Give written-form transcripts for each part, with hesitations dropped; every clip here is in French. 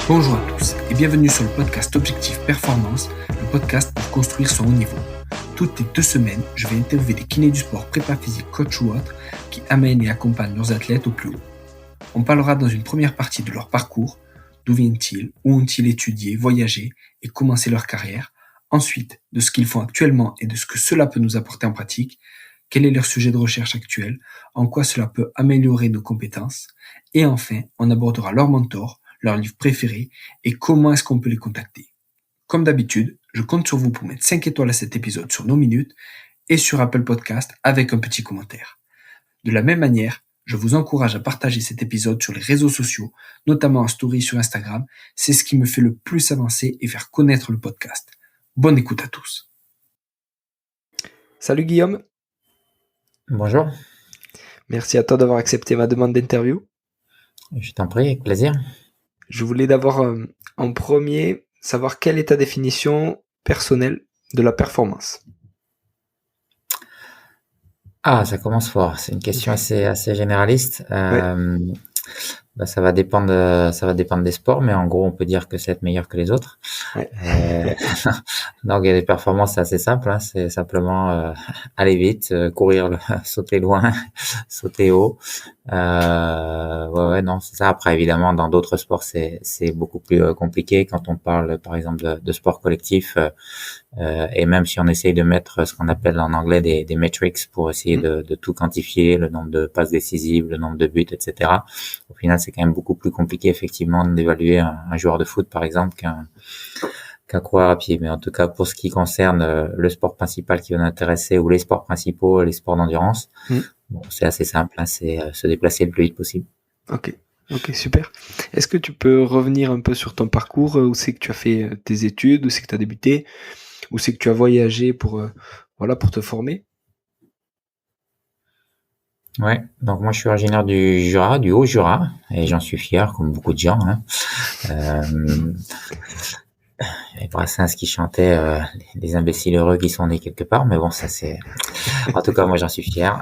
Bonjour à tous et bienvenue sur le podcast Objectif Performance, le podcast pour construire son haut niveau. Toutes les 2 semaines, je vais interviewer des kinés du sport, prépa physique, coach ou autres qui amènent et accompagnent leurs athlètes au plus haut. On parlera dans une première partie de leur parcours, d'où viennent-ils, où ont-ils étudié, voyagé et commencé leur carrière. Ensuite, de ce qu'ils font actuellement et de ce que cela peut nous apporter en pratique. Quel est leur sujet de recherche actuel, en quoi cela peut améliorer nos compétences. Et enfin, on abordera leur mentor, leur livre préféré et comment est-ce qu'on peut les contacter. Comme d'habitude, je compte sur vous pour mettre 5 étoiles à cet épisode sur nos minutes et sur Apple Podcast avec un petit commentaire. De la même manière, je vous encourage à partager cet épisode sur les réseaux sociaux, notamment en story sur Instagram. C'est ce qui me fait le plus avancer et faire connaître le podcast. Bonne écoute à tous. Salut Guillaume. Bonjour. Merci à toi d'avoir accepté ma demande d'interview. Je t'en prie, avec plaisir. Je voulais d'abord en premier savoir quelle est ta définition personnelle de la performance. Ah, ça commence fort. C'est une question assez généraliste. Ça va dépendre des sports, mais en gros, on peut dire que c'est être meilleur que les autres. Ouais. Donc, il y a des performances, c'est assez simple. Hein, c'est simplement aller vite, courir, sauter loin, sauter haut. Non, c'est ça. Après, évidemment, dans d'autres sports, c'est beaucoup plus compliqué. Quand on parle, par exemple, de sport collectif, et même si on essaye de mettre ce qu'on appelle en anglais des metrics pour essayer de tout quantifier, le nombre de passes décisives, le nombre de buts, etc. Au final, c'est quand même beaucoup plus compliqué, effectivement, d'évaluer un joueur de foot, par exemple, qu'un coureur à pied. Mais en tout cas, pour ce qui concerne le sport principal qui va nous intéresser, ou les sports principaux, les sports d'endurance, bon, c'est assez simple, hein, c'est se déplacer le plus vite possible. Ok, super. Est-ce que tu peux revenir un peu sur ton parcours, où c'est que tu as fait tes études, où c'est que tu as débuté, où c'est que tu as voyagé pour te former? Ouais, donc moi je suis originaire du Jura, du Haut-Jura, et j'en suis fier, comme beaucoup de gens. Hein. Et Brassens qui chantait les imbéciles heureux qui sont nés quelque part, mais bon, ça c'est... En tout cas, moi j'en suis fier.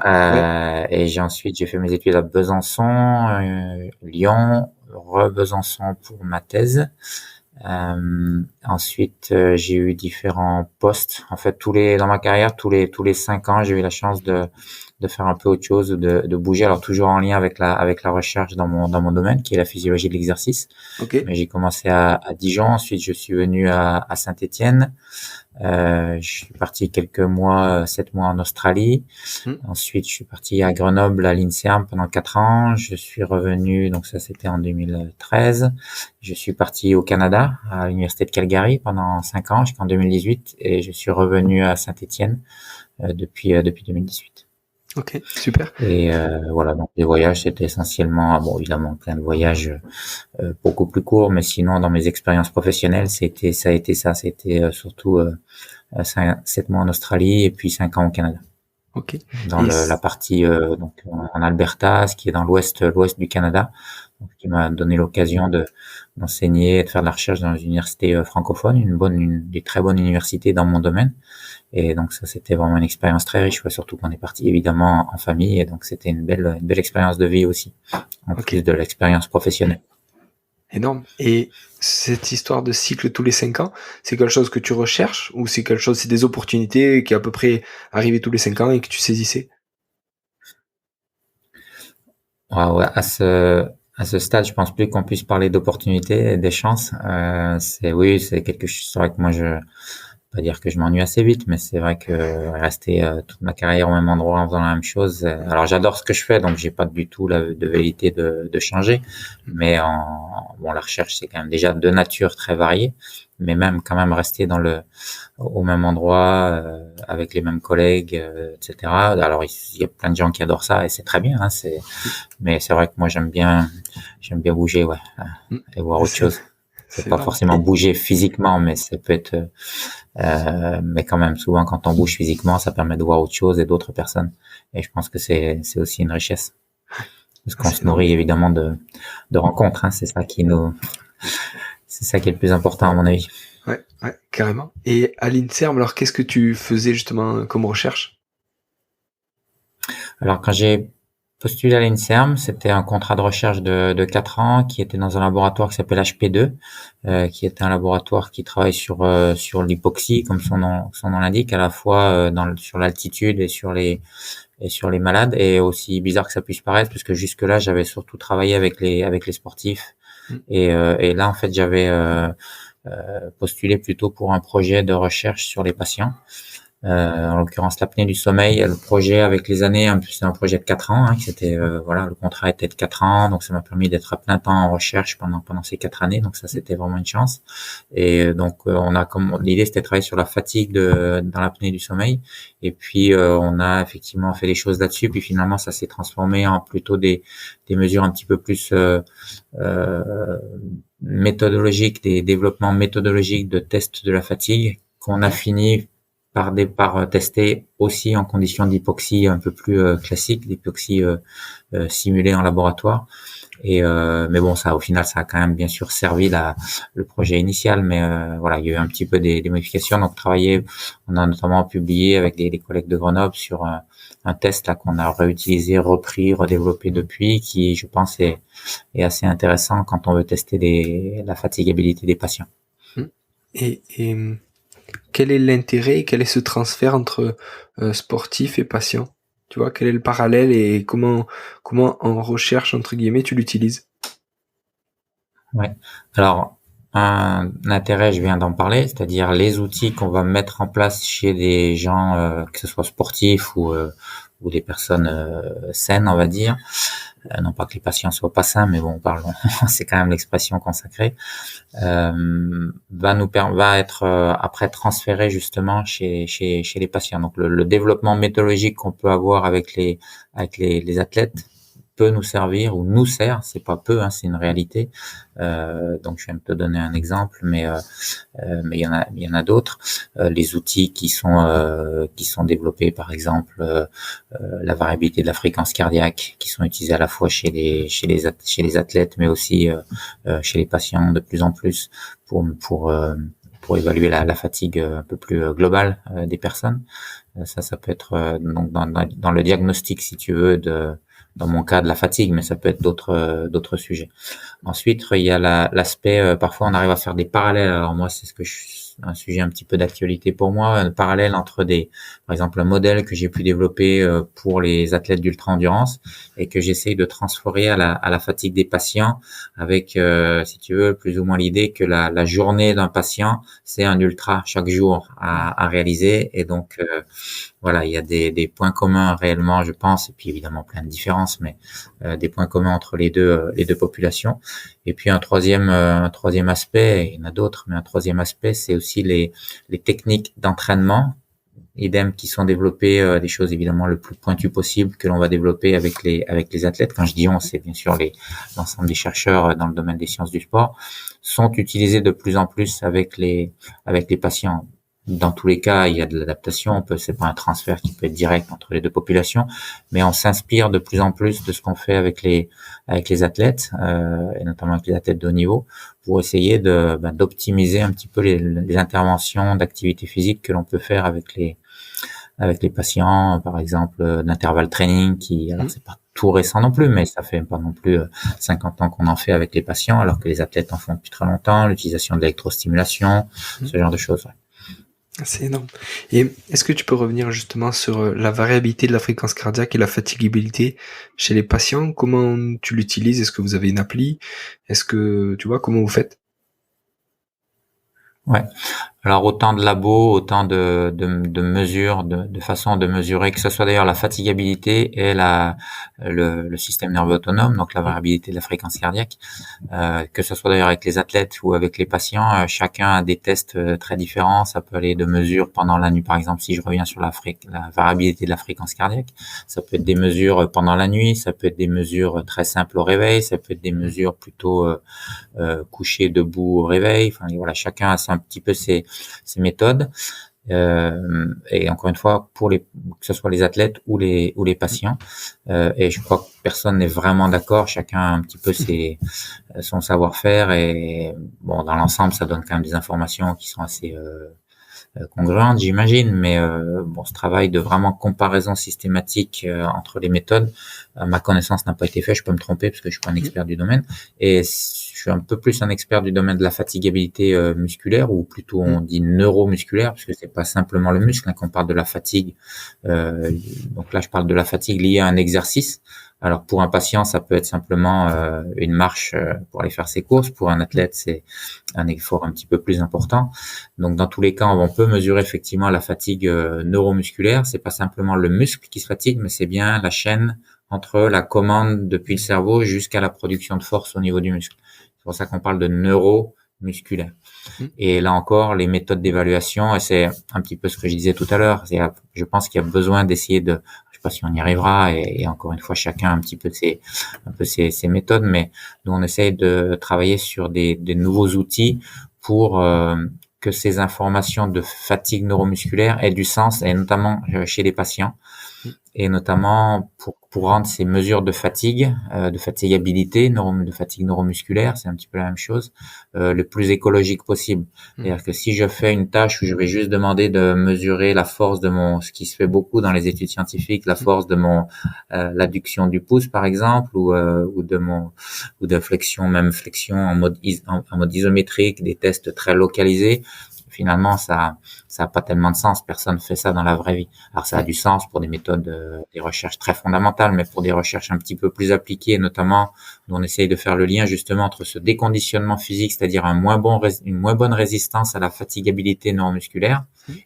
Et ensuite j'ai fait mes études à Besançon, Lyon, Besançon pour ma thèse. Ensuite, j'ai eu différents postes. En fait, dans ma carrière, tous les 5 ans, j'ai eu la chance de faire un peu autre chose, de bouger. Alors toujours en lien avec la recherche dans mon domaine, qui est la physiologie de l'exercice. Ok. Mais j'ai commencé à Dijon. Ensuite, je suis venu à Saint-Étienne. Je suis parti 7 mois en Australie. Ensuite, je suis parti à Grenoble, à l'INSERM pendant 4 ans. Je suis revenu, donc ça c'était en 2013. Je suis parti au Canada, à l'Université de Calgary pendant 5 ans, jusqu'en 2018. Et je suis revenu à Saint-Étienne depuis 2018. Ok, super. Et voilà, donc les voyages, c'était essentiellement, bon, évidemment, plein de voyages beaucoup plus courts, mais sinon, dans mes expériences professionnelles, c'était surtout 7 mois en Australie et puis 5 ans au Canada. Ok. Dans la partie donc en Alberta, ce qui est dans l'ouest du Canada, donc, qui m'a donné l'occasion d'enseigner et de faire de la recherche dans une université francophone, une des très bonnes universités dans mon domaine. Et donc ça, c'était vraiment une expérience très riche, surtout qu'on est parti évidemment en famille, et donc c'était une belle expérience de vie aussi, en plus de l'expérience professionnelle. Énorme. Et cette histoire de cycle tous les 5 ans, c'est quelque chose que tu recherches, ou c'est des opportunités qui à peu près arrivaient tous les 5 ans et que tu saisissais? Ouais, à ce stade, je pense plus qu'on puisse parler d'opportunités et des chances. C'est quelque chose. C'est vrai que moi, pas dire que je m'ennuie assez vite, mais c'est vrai que rester toute ma carrière au même endroit en faisant la même chose. Alors j'adore ce que je fais, donc j'ai pas du tout de velléité de changer. Mais la recherche c'est quand même déjà de nature très variée, mais même quand même rester au même endroit avec les mêmes collègues, etc. Alors il y a plein de gens qui adorent ça et c'est très bien. Hein, mais c'est vrai que moi j'aime bien bouger, et voir autre chose. C'est pas forcément bouger physiquement, mais ça peut être, mais quand même, souvent, quand on bouge physiquement, ça permet de voir autre chose et d'autres personnes. Et je pense que c'est aussi une richesse. Parce qu'on se nourrit évidemment de rencontres, hein. C'est ça qui est le plus important, à mon avis. Ouais, carrément. Et à l'INSERM, alors, qu'est-ce que tu faisais justement comme recherche? Alors, quand j'ai postulé à l'INSERM, c'était un contrat de recherche de 4 ans qui était dans un laboratoire qui s'appelle HP2, qui est un laboratoire qui travaille sur l'hypoxie, comme son nom l'indique, à la fois sur l'altitude et sur les malades. Et aussi bizarre que ça puisse paraître, parce que jusque-là, j'avais surtout travaillé avec les sportifs. Et là, en fait, j'avais postulé plutôt pour un projet de recherche sur les patients. En l'occurrence l'apnée du sommeil. Le projet avec les années, c'est un projet de 4 ans. C'était voilà, le contrat était de 4 ans, donc ça m'a permis d'être à plein temps en recherche pendant ces 4 années. Donc ça, c'était vraiment une chance. Et donc l'idée, c'était de travailler sur la fatigue dans l'apnée du sommeil. Et puis on a effectivement fait des choses là-dessus. Puis finalement, ça s'est transformé en plutôt des mesures un petit peu plus méthodologiques, des développements méthodologiques de tests de la fatigue qu'on a fini par tester aussi en conditions d'hypoxie un peu plus classique, d'hypoxie simulée en laboratoire. Et mais bon, ça au final, ça a quand même bien sûr servi le projet initial, mais voilà, il y a eu un petit peu des modifications. Donc on a notamment publié avec des collègues de Grenoble sur un test là qu'on a réutilisé, repris, redéveloppé depuis, qui je pense est assez intéressant quand on veut tester la fatigabilité des patients. Et quel est l'intérêt et quel est ce transfert entre sportif et patient? Tu vois, quel est le parallèle et comment en recherche, entre guillemets, tu l'utilises? Ouais. Alors, un intérêt, je viens d'en parler, c'est-à-dire les outils qu'on va mettre en place chez des gens, que ce soit sportifs ou des personnes saines, on va dire. Non pas que les patients soient pas sains, mais bon, parlons, c'est quand même l'expression consacrée. Va être après transféré justement chez les patients. Donc le développement méthodologique qu'on peut avoir avec les athlètes peut nous servir ou nous sert, c'est pas peu, c'est une réalité. Donc je viens de te donner un exemple, mais il y en a d'autres. Les outils qui sont développés, par exemple la variabilité de la fréquence cardiaque, qui sont utilisés à la fois chez les athlètes, mais aussi chez les patients de plus en plus pour évaluer la fatigue un peu plus globale des personnes. Ça peut être donc dans le diagnostic, si tu veux, dans mon cas de la fatigue, mais ça peut être d'autres sujets. Ensuite, il y a l'aspect, parfois on arrive à faire des parallèles. Alors moi, c'est un sujet un petit peu d'actualité pour moi, un parallèle entre par exemple, un modèle que j'ai pu développer pour les athlètes d'ultra-endurance et que j'essaye de transférer à la fatigue des patients avec, si tu veux, plus ou moins l'idée que la journée d'un patient, c'est un ultra chaque jour à réaliser. Et donc, voilà, il y a des points communs réellement, je pense, et puis évidemment plein de différences, mais des points communs entre les deux populations. Et puis un troisième aspect, il y en a d'autres, mais un troisième aspect, c'est aussi les techniques d'entraînement, idem, qui sont développées, des choses évidemment le plus pointues possible que l'on va développer avec les athlètes. Quand je dis on, c'est bien sûr l'ensemble des chercheurs dans le domaine des sciences du sport, sont utilisées de plus en plus avec les patients. Dans tous les cas, il y a de l'adaptation. C'est pas un transfert qui peut être direct entre les deux populations, mais on s'inspire de plus en plus de ce qu'on fait avec les athlètes, et notamment avec les athlètes de haut niveau, pour essayer d'optimiser un petit peu les interventions d'activité physique que l'on peut faire avec les patients, par exemple d'intervalle training, alors c'est pas tout récent non plus, mais ça fait pas non plus 50 ans qu'on en fait avec les patients, alors que les athlètes en font depuis très longtemps, l'utilisation de l'électrostimulation, ce genre de choses. Ouais. C'est énorme. Et est-ce que tu peux revenir justement sur la variabilité de la fréquence cardiaque et la fatigabilité chez les patients? Comment tu l'utilises? Est-ce que vous avez une appli? Est-ce que, tu vois, comment vous faites? Ouais. Alors autant de labos, autant de mesures, de façons de mesurer, que ce soit d'ailleurs la fatigabilité et le système nerveux autonome, donc la variabilité de la fréquence cardiaque, que ce soit d'ailleurs avec les athlètes ou avec les patients, chacun a des tests très différents. Ça peut aller de mesures pendant la nuit, par exemple, si je reviens sur la variabilité de la fréquence cardiaque, ça peut être des mesures pendant la nuit, ça peut être des mesures très simples au réveil, ça peut être des mesures plutôt couché, debout au réveil. Enfin voilà, chacun a un petit peu ses méthodes. Et encore une fois, que ce soit les athlètes ou les patients. Et je crois que personne n'est vraiment d'accord. Chacun a un petit peu son savoir-faire. Et bon, dans l'ensemble, ça donne quand même des informations qui sont congruente, j'imagine, mais bon, ce travail de vraiment comparaison systématique entre les méthodes, à ma connaissance, n'a pas été fait. Je peux me tromper parce que je suis pas un expert du domaine, et je suis un peu plus un expert du domaine de la fatigabilité musculaire, ou plutôt on dit neuromusculaire, parce que c'est pas simplement le muscle, hein, quand on parle de la fatigue. Donc là, je parle de la fatigue liée à un exercice. Alors pour un patient, ça peut être simplement une marche pour aller faire ses courses. Pour un athlète, c'est un effort un petit peu plus important. Donc dans tous les cas, on peut mesurer effectivement la fatigue neuromusculaire. C'est pas simplement le muscle qui se fatigue, mais c'est bien la chaîne entre la commande depuis le cerveau jusqu'à la production de force au niveau du muscle. C'est pour ça qu'on parle de neuromusculaire. Et là encore, les méthodes d'évaluation, et c'est un petit peu ce que je disais tout à l'heure, je pense qu'il y a besoin d'essayer de, je sais pas si on y arrivera, et encore une fois, chacun a un petit peu ses méthodes, mais nous, on essaye de travailler sur des nouveaux outils pour que ces informations de fatigue neuromusculaire aient du sens, et notamment chez les patients, et notamment pour rendre ces mesures de fatigue, de fatigabilité, de fatigue neuromusculaire, c'est un petit peu la même chose, le plus écologique possible. C'est-à-dire que si je fais une tâche où je vais juste demander de mesurer la force de ce qui se fait beaucoup dans les études scientifiques, la force de l'adduction du pouce par exemple, ou de flexion, même flexion en mode isométrique, des tests très localisés. Finalement, ça a pas tellement de sens. Personne fait ça dans la vraie vie. Alors, ça a du sens pour des méthodes, des recherches très fondamentales, mais pour des recherches un petit peu plus appliquées, notamment, où on essaye de faire le lien justement entre ce déconditionnement physique, c'est-à-dire une moins bonne résistance à la fatigabilité neuromusculaire,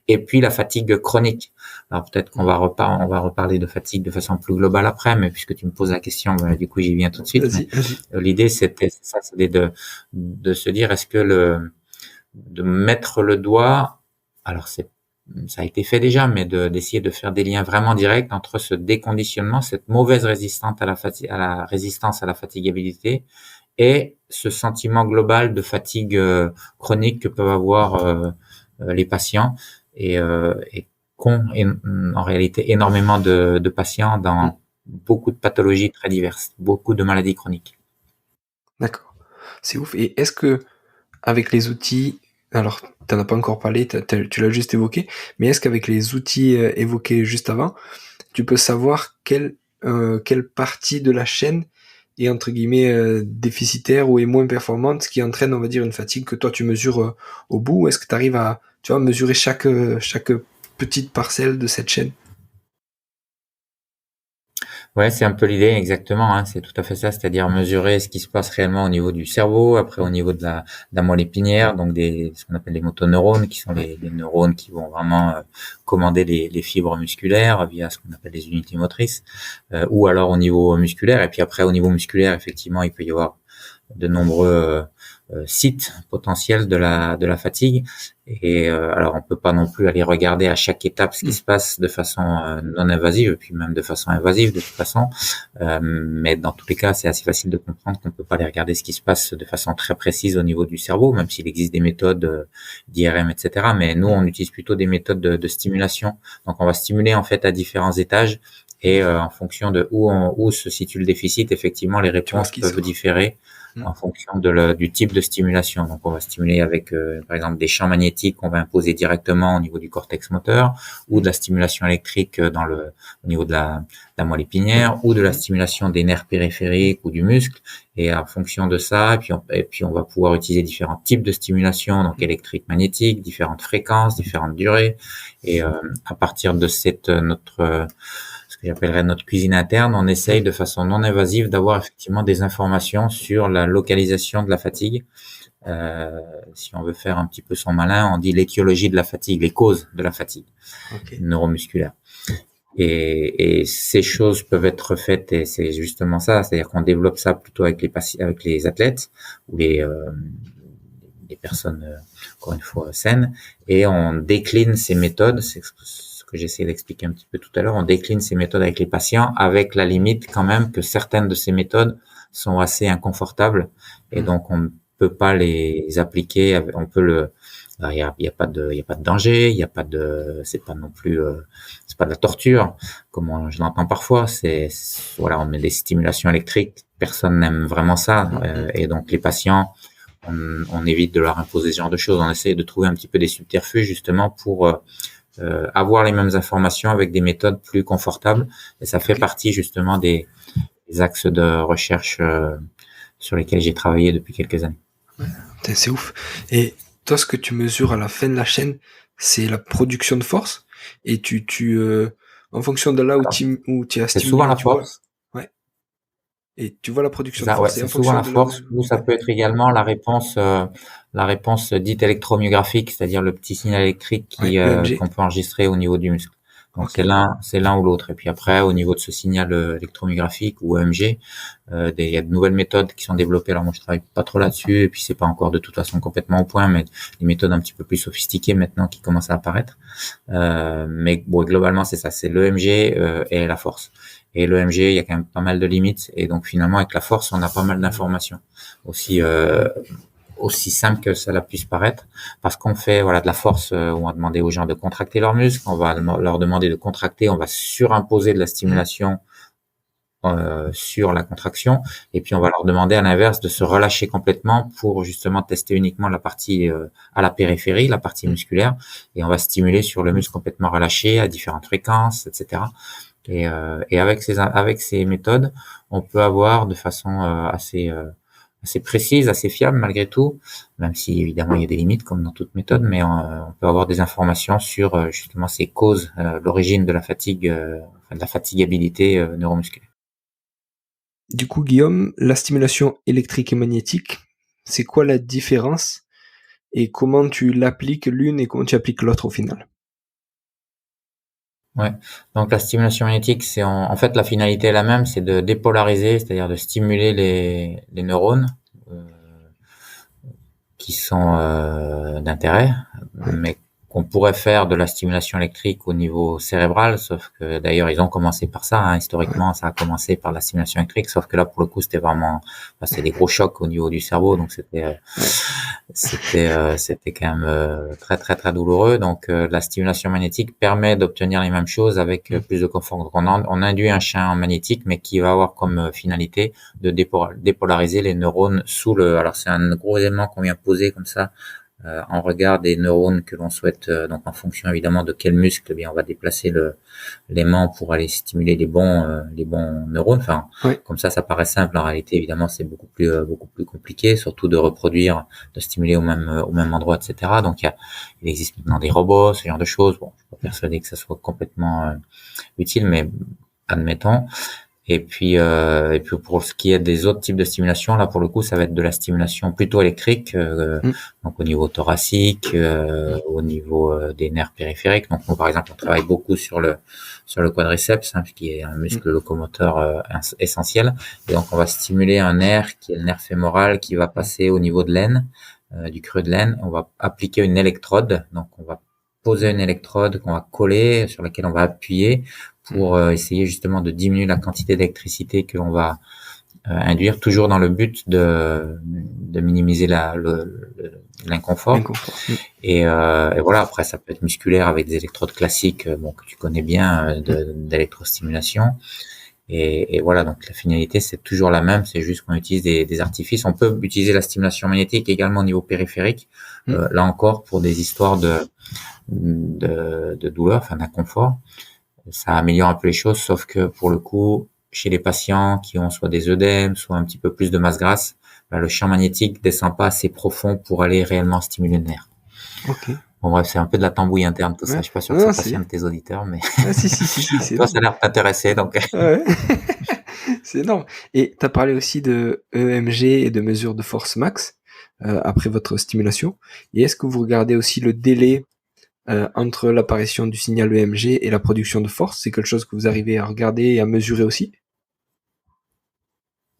et puis la fatigue chronique. Alors, peut-être qu'on va reparler de fatigue de façon plus globale après, mais puisque tu me poses la question, du coup, j'y viens tout de suite. L'idée, c'était de se dire, est-ce que de mettre le doigt, alors ça a été fait déjà, mais d'essayer de faire des liens vraiment directs entre ce déconditionnement, cette mauvaise résistance à la fatigabilité, et ce sentiment global de fatigue chronique que peuvent avoir les patients, et en réalité énormément de patients dans beaucoup de pathologies très diverses, beaucoup de maladies chroniques. D'accord, c'est ouf. Et est-ce que avec les outils, alors t'en as pas encore parlé, tu l'as juste évoqué, mais est-ce qu'avec les outils évoqués juste avant, tu peux savoir quelle partie de la chaîne est entre guillemets déficitaire ou est moins performante, ce qui entraîne, on va dire, une fatigue que toi tu mesures au bout, ou est-ce que tu arrives à, tu vois, mesurer chaque petite parcelle de cette chaîne? Ouais, c'est un peu l'idée, exactement, hein, c'est tout à fait ça, c'est-à-dire mesurer ce qui se passe réellement au niveau du cerveau, après au niveau de la moelle épinière, donc ce qu'on appelle les motoneurones, qui sont les neurones qui vont vraiment commander les fibres musculaires via ce qu'on appelle les unités motrices, ou alors au niveau musculaire, et puis après au niveau musculaire, effectivement, il peut y avoir de nombreux sites potentiels de la fatigue, et alors on peut pas non plus aller regarder à chaque étape ce qui se passe de façon non invasive, et puis même de façon invasive de toute façon, mais dans tous les cas c'est assez facile de comprendre qu'on peut pas aller regarder ce qui se passe de façon très précise au niveau du cerveau, même s'il existe des méthodes d'IRM, etc. Mais nous on utilise plutôt des méthodes de stimulation, donc on va stimuler en fait à différents étages, et en fonction de où se situe le déficit, effectivement les réponses peuvent différer en fonction du type de stimulation. Donc, on va stimuler avec, par exemple, des champs magnétiques qu'on va imposer directement au niveau du cortex moteur, ou de la stimulation électrique au niveau de la moelle épinière, ou de la stimulation des nerfs périphériques ou du muscle. Et en fonction de ça, et puis on va pouvoir utiliser différents types de stimulation, donc électrique, magnétique, différentes fréquences, différentes durées. Et à partir de ce que j'appellerais notre cuisine interne, on essaye de façon non invasive d'avoir effectivement des informations sur la localisation de la fatigue. Si on veut faire un petit peu son malin, on dit l'étiologie de la fatigue, les causes de la fatigue neuromusculaire. Et ces choses peuvent être faites, et c'est justement ça, c'est-à-dire qu'on développe ça plutôt avec les athlètes ou les personnes, encore une fois, saines, et on décline ces méthodes, c'est que j'essaie d'expliquer un petit peu tout à l'heure, on décline ces méthodes avec les patients, avec la limite quand même que certaines de ces méthodes sont assez inconfortables, et donc on ne peut pas les appliquer. On peut il y a pas de danger, c'est pas non plus, c'est pas de la torture comme je l'entends parfois. Voilà, on met des stimulations électriques, personne n'aime vraiment ça, et donc les patients on évite de leur imposer ce genre de choses. On essaie de trouver un petit peu des subterfuges justement pour avoir les mêmes informations avec des méthodes plus confortables. Et ça fait partie justement des axes de recherche sur lesquels j'ai travaillé depuis quelques années. C'est ouf. Et toi, ce que tu mesures à la fin de la chaîne, c'est la production de force. Et en fonction de là où tu as C'est stimulé, souvent la force. Et tu vois la production de Ça, ouais, force. Et c'est en souvent fonction la de là où... force, ou ça peut être également la réponse dite électromyographique, c'est-à-dire le petit signal électrique qu'on peut enregistrer au niveau du muscle. Donc c'est l'un ou l'autre. Et puis après, au niveau de ce signal électromyographique ou EMG, il y a de nouvelles méthodes qui sont développées. Alors moi, je travaille pas trop là-dessus, et puis c'est pas encore de toute façon complètement au point, mais des méthodes un petit peu plus sophistiquées maintenant qui commencent à apparaître. Mais bon, globalement, c'est ça, c'est l'EMG et la force. Et l'EMG, il y a quand même pas mal de limites. Et donc finalement, avec la force, on a pas mal d'informations. Aussi simple que cela puisse paraître, parce qu'on fait de la force, on va demander aux gens de contracter leurs muscles, on va leur demander de contracter, on va surimposer de la stimulation sur la contraction, et puis on va leur demander à l'inverse de se relâcher complètement pour justement tester uniquement la partie à la périphérie, la partie musculaire, et on va stimuler sur le muscle complètement relâché à différentes fréquences, etc. Et avec ces méthodes, on peut avoir de façon assez précise, assez fiable malgré tout, même si évidemment il y a des limites comme dans toute méthode, mais on peut avoir des informations sur justement ces causes, l'origine de la fatigue, de la fatigabilité neuromusculaire. Du coup, Guillaume, la stimulation électrique et magnétique, c'est quoi la différence et comment tu l'appliques l'une et comment tu appliques l'autre au final? Ouais. Donc la stimulation magnétique, c'est en fait la finalité est la même, c'est de dépolariser, c'est-à-dire de stimuler les neurones qui sont d'intérêt, mais qu'on pourrait faire de la stimulation électrique au niveau cérébral, sauf que d'ailleurs ils ont commencé par ça, hein, historiquement ça a commencé par la stimulation électrique, sauf que là pour le coup c'était vraiment, c'était des gros chocs au niveau du cerveau, donc c'était quand même très très très douloureux. Donc la stimulation magnétique permet d'obtenir les mêmes choses avec plus de confort. Donc on induit un champ magnétique, mais qui va avoir comme finalité de dépolariser les neurones alors c'est un gros élément qu'on vient poser comme ça en regard des neurones que l'on souhaite, donc en fonction évidemment de quel muscle, bien on va déplacer l'aimant pour aller stimuler les bons neurones. Enfin, comme ça paraît simple. En réalité, évidemment, c'est beaucoup plus compliqué, surtout de reproduire, de stimuler au même endroit, etc. Donc il existe maintenant des robots, ce genre de choses. Bon, je suis pas persuadé que ça soit complètement utile, mais admettons. Et puis pour ce qui est des autres types de stimulation, là pour le coup, ça va être de la stimulation plutôt électrique, donc au niveau thoracique, au niveau des nerfs périphériques. Donc nous, par exemple, on travaille beaucoup sur le quadriceps, qui est un muscle locomoteur essentiel. Et donc on va stimuler un nerf qui est le nerf fémoral, qui va passer au niveau de l'aine, du creux de l'aine. On va appliquer une électrode. Donc on va poser une électrode qu'on va coller, sur laquelle on va appuyer, pour essayer justement de diminuer la quantité d'électricité que l'on va induire, toujours dans le but de minimiser l'inconfort. Et voilà, après ça peut être musculaire avec des électrodes classiques, que tu connais bien, d'électrostimulation. Et voilà, donc la finalité c'est toujours la même, c'est juste qu'on utilise des artifices. On peut utiliser la stimulation magnétique également au niveau périphérique, là encore pour des histoires de douleur, d'inconfort. Ça améliore un peu les choses, sauf que pour le coup, chez les patients qui ont soit des œdèmes, soit un petit peu plus de masse grasse, le champ magnétique descend pas assez profond pour aller réellement stimuler le nerf. Okay. Bon bref, c'est un peu de la tambouille interne tout ça. Je suis pas sûr que ça passionne tes auditeurs, mais si, toi ça a l'air de t'intéresser, donc. Ouais. C'est énorme. Et tu as parlé aussi de EMG et de mesure de force max après votre stimulation. Et est-ce que vous regardez aussi le délai entre l'apparition du signal EMG et la production de force? C'est quelque chose que vous arrivez à regarder et à mesurer aussi?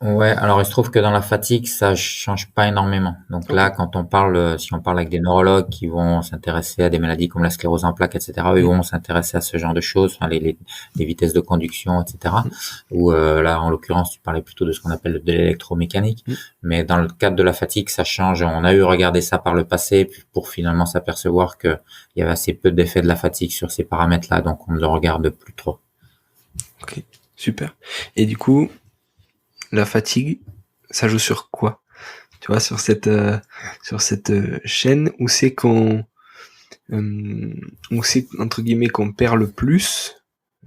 Ouais, alors il se trouve que dans la fatigue, ça change pas énormément. Donc là, quand on parle, si on parle avec des neurologues qui vont s'intéresser à des maladies comme la sclérose en plaques, etc., ils vont s'intéresser à ce genre de choses, les vitesses de conduction, etc. Ou là, en l'occurrence, tu parlais plutôt de ce qu'on appelle de l'électromécanique. Mais dans le cadre de la fatigue, ça change. On a eu regardé ça par le passé pour finalement s'apercevoir que il y avait assez peu d'effet de la fatigue sur ces paramètres-là, donc on ne le regarde plus trop. Ok, super. Et du coup, la fatigue, ça joue sur quoi? tu vois, sur cette chaîne où c'est qu'on où c'est entre guillemets qu'on perd le plus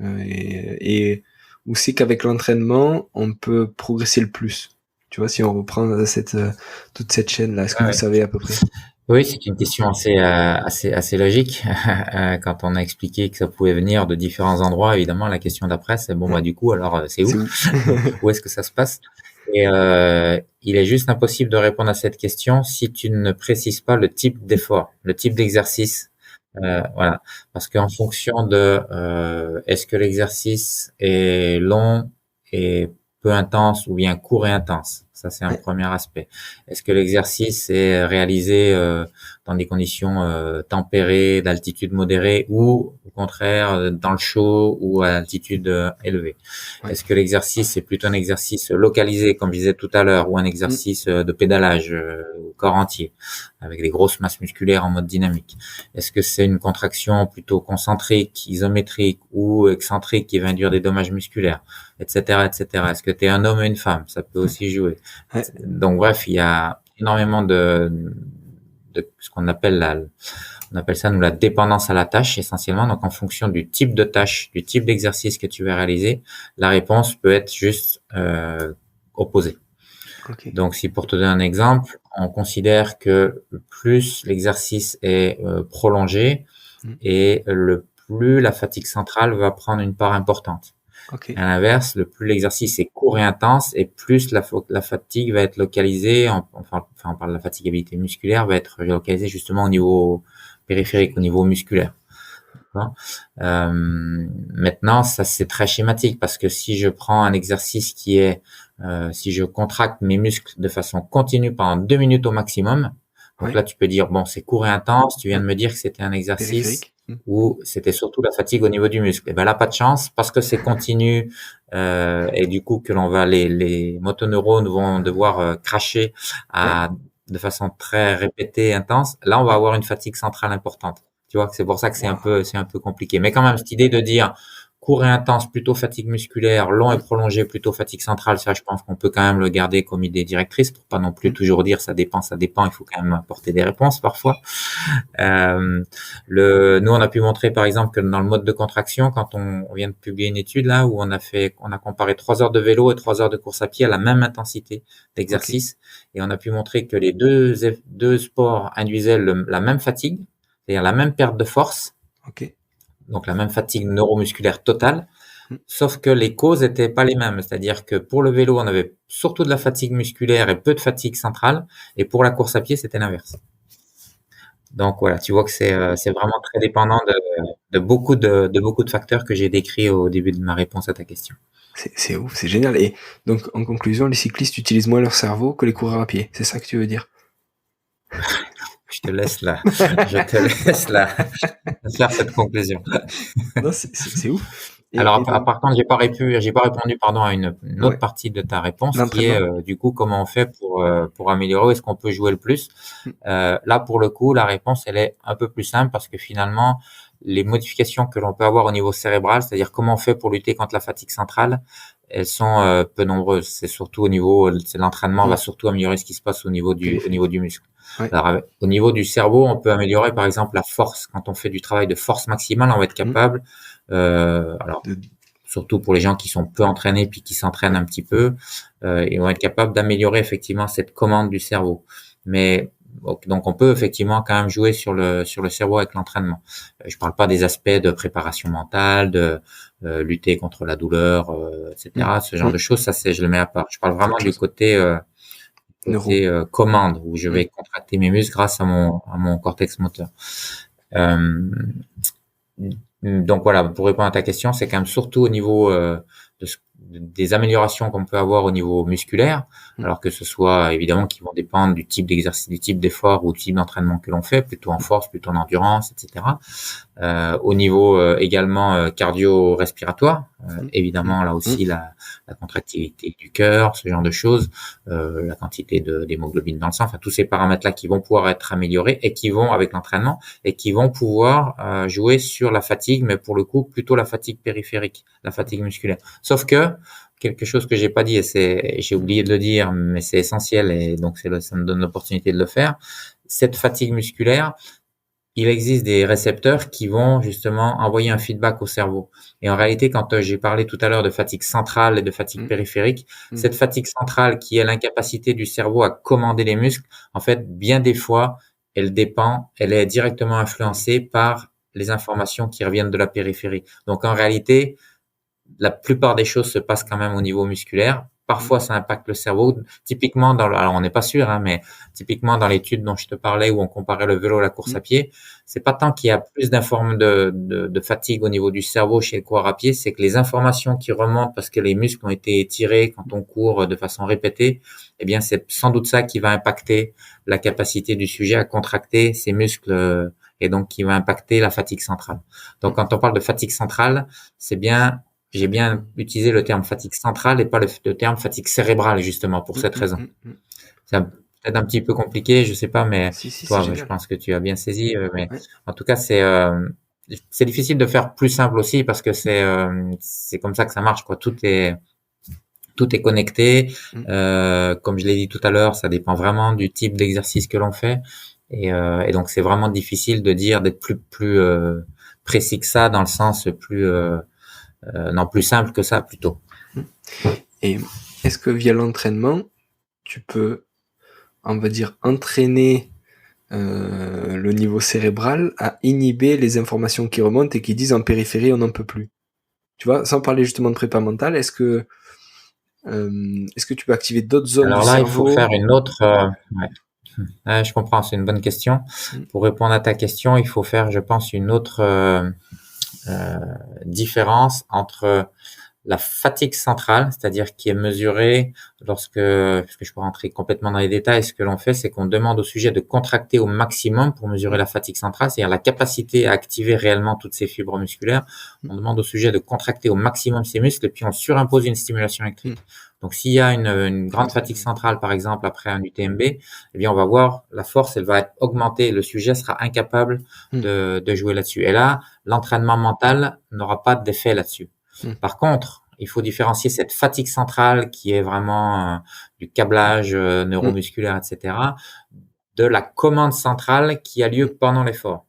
et où c'est qu'avec l'entraînement on peut progresser le plus. Tu vois, si on reprend toute cette chaîne là, est-ce que Ouais, vous ouais. savez à peu près? Oui, c'est une question assez logique. Quand on a expliqué que ça pouvait venir de différents endroits, évidemment, la question d'après, c'est bon, bah, du coup, alors, c'est où? C'est où? Où est-ce que ça se passe? Et il est juste impossible de répondre à cette question si tu ne précises pas le type d'effort, le type d'exercice. Voilà, parce qu'en fonction de est-ce que l'exercice est long et peu intense ou bien court et intense, ça c'est un Ouais. premier aspect. Est-ce que l'exercice est réalisé dans des conditions tempérées, d'altitude modérée ou au contraire dans le chaud ou à altitude élevée? Ouais. Est-ce que l'exercice est plutôt un exercice localisé, comme je disais tout à l'heure, ou un exercice de pédalage au corps entier, avec des grosses masses musculaires en mode dynamique? Est-ce que c'est une contraction plutôt concentrique, isométrique ou excentrique qui va induire des dommages musculaires, etc., etc. Est-ce que tu es un homme ou une femme? Ça peut aussi jouer. Ouais. Donc bref, il y a énormément de ce qu'on appelle on appelle ça nous la dépendance à la tâche essentiellement. Donc en fonction du type de tâche, du type d'exercice que tu veux réaliser, la réponse peut être juste opposée. Okay. Donc si pour te donner un exemple, on considère que plus l'exercice est prolongé et le plus la fatigue centrale va prendre une part importante. Okay. À l'inverse, le plus l'exercice est court et intense et plus la fatigue va être localisée, enfin on parle de la fatigabilité musculaire, va être localisée justement au niveau périphérique, au niveau musculaire. Maintenant, ça c'est très schématique parce que si je prends un exercice qui est, si je contracte mes muscles de façon continue pendant 2 minutes au maximum, donc là tu peux dire bon c'est court et intense, tu viens de me dire que c'était un exercice où c'était surtout la fatigue au niveau du muscle. Et ben là pas de chance parce que c'est continu et du coup que l'on va les motoneurones vont devoir cracher de façon très répétée et intense. Là on va avoir une fatigue centrale importante. Tu vois, c'est pour ça que c'est un peu compliqué. Mais quand même, cette idée de dire court et intense, plutôt fatigue musculaire, long et prolongé, plutôt fatigue centrale, ça, je pense qu'on peut quand même le garder comme idée directrice pour pas non plus toujours dire ça dépend. Il faut quand même apporter des réponses parfois. Nous, on a pu montrer, par exemple, que dans le mode de contraction, quand on vient de publier une étude là où on a comparé 3 heures de vélo et 3 heures de course à pied à la même intensité d'exercice. Et on a pu montrer que les deux sports induisaient la même fatigue, c'est-à-dire la même perte de force, donc la même fatigue neuromusculaire totale, sauf que les causes étaient pas les mêmes. C'est-à-dire que pour le vélo, on avait surtout de la fatigue musculaire et peu de fatigue centrale, et pour la course à pied, c'était l'inverse. Donc voilà, tu vois que c'est vraiment très dépendant de beaucoup de facteurs que j'ai décrits au début de ma réponse à ta question. C'est ouf, c'est génial. Et donc en conclusion, les cyclistes utilisent moins leur cerveau que les coureurs à pied. C'est ça que tu veux dire? Je te laisse faire cette conclusion. Non, c'est ouf. Alors, par contre, j'ai pas répondu, pardon, à une autre partie de ta réponse qui est, du coup, comment on fait pour améliorer, est-ce qu'on peut jouer le plus? Là, pour le coup, la réponse, elle est un peu plus simple parce que finalement, les modifications que l'on peut avoir au niveau cérébral, c'est-à-dire comment on fait pour lutter contre la fatigue centrale, elles sont peu nombreuses. C'est surtout l'entraînement va surtout améliorer ce qui se passe au niveau du muscle. Alors, au niveau du cerveau, on peut améliorer, par exemple, la force. Quand on fait du travail de force maximale, on va être capable, alors, surtout pour les gens qui sont peu entraînés puis qui s'entraînent un petit peu, ils vont être capables d'améliorer effectivement cette commande du cerveau. Mais donc on peut effectivement quand même jouer sur le cerveau avec l'entraînement. Je parle pas des aspects de préparation mentale, de lutter contre la douleur, etc. Ce genre de choses, ça je le mets à part. Je parle vraiment du côté commande où je vais contracter mes muscles grâce à mon cortex moteur. Donc voilà, pour répondre à ta question, c'est quand même surtout au niveau des améliorations qu'on peut avoir au niveau musculaire, alors que ce soit évidemment qui vont dépendre du type d'exercice, du type d'effort ou du type d'entraînement que l'on fait, plutôt en force, plutôt en endurance, etc. Au niveau également cardio-respiratoire, évidemment là aussi la contractilité du cœur, ce genre de choses, la quantité d'hémoglobine dans le sang, enfin tous ces paramètres-là qui vont pouvoir être améliorés et qui vont avec l'entraînement et qui vont pouvoir jouer sur la fatigue, mais pour le coup plutôt la fatigue périphérique, la fatigue musculaire. Sauf que quelque chose que j'ai pas dit et j'ai oublié de le dire, mais c'est essentiel et donc ça me donne l'opportunité de le faire. Cette fatigue musculaire, il existe des récepteurs qui vont justement envoyer un feedback au cerveau. Et en réalité, quand j'ai parlé tout à l'heure de fatigue centrale et de fatigue périphérique, cette fatigue centrale qui est l'incapacité du cerveau à commander les muscles, en fait, bien des fois, elle est directement influencée par les informations qui reviennent de la périphérie. Donc en réalité, la plupart des choses se passent quand même au niveau musculaire. Parfois, ça impacte le cerveau. Typiquement, alors on n'est pas sûr, hein, mais typiquement dans l'étude dont je te parlais où on comparait le vélo à la course à pied, c'est pas tant qu'il y a plus de fatigue au niveau du cerveau chez le coureur à pied, c'est que les informations qui remontent parce que les muscles ont été étirés quand on court de façon répétée, eh bien, c'est sans doute ça qui va impacter la capacité du sujet à contracter ses muscles et donc qui va impacter la fatigue centrale. Donc, quand on parle de fatigue centrale, j'ai bien utilisé le terme fatigue centrale et pas le terme fatigue cérébrale, justement, pour cette raison. C'est peut-être un petit peu compliqué, je sais pas, mais toi, je pense que tu as bien saisi. Mais en tout cas, c'est difficile de faire plus simple aussi parce que c'est comme ça que ça marche, quoi. Tout est connecté. Comme je l'ai dit tout à l'heure, ça dépend vraiment du type d'exercice que l'on fait. Et donc, c'est vraiment difficile de dire d'être plus précis que ça dans le sens plus simple que ça plutôt. Et est-ce que via l'entraînement, tu peux, on va dire, entraîner le niveau cérébral à inhiber les informations qui remontent et qui disent en périphérie on n'en peut plus? Tu vois, sans parler justement de prépa mentale, est-ce que tu peux activer d'autres zones du cerveau? Alors là, il faut faire une autre. Je comprends, c'est une bonne question. Pour répondre à ta question, il faut faire, je pense, une autre différence entre la fatigue centrale, c'est-à-dire qui est mesurée puisque je peux rentrer complètement dans les détails, ce que l'on fait, c'est qu'on demande au sujet de contracter au maximum pour mesurer la fatigue centrale, c'est-à-dire la capacité à activer réellement toutes ces fibres musculaires. On demande au sujet de contracter au maximum ses muscles et puis on surimpose une stimulation électrique. Donc, s'il y a une grande fatigue centrale, par exemple, après un UTMB, eh bien, on va voir la force, elle va être augmentée. Le sujet sera incapable de jouer là-dessus. Et là, l'entraînement mental n'aura pas d'effet là-dessus. Par contre, il faut différencier cette fatigue centrale qui est vraiment du câblage neuromusculaire, etc., de la commande centrale qui a lieu pendant l'effort.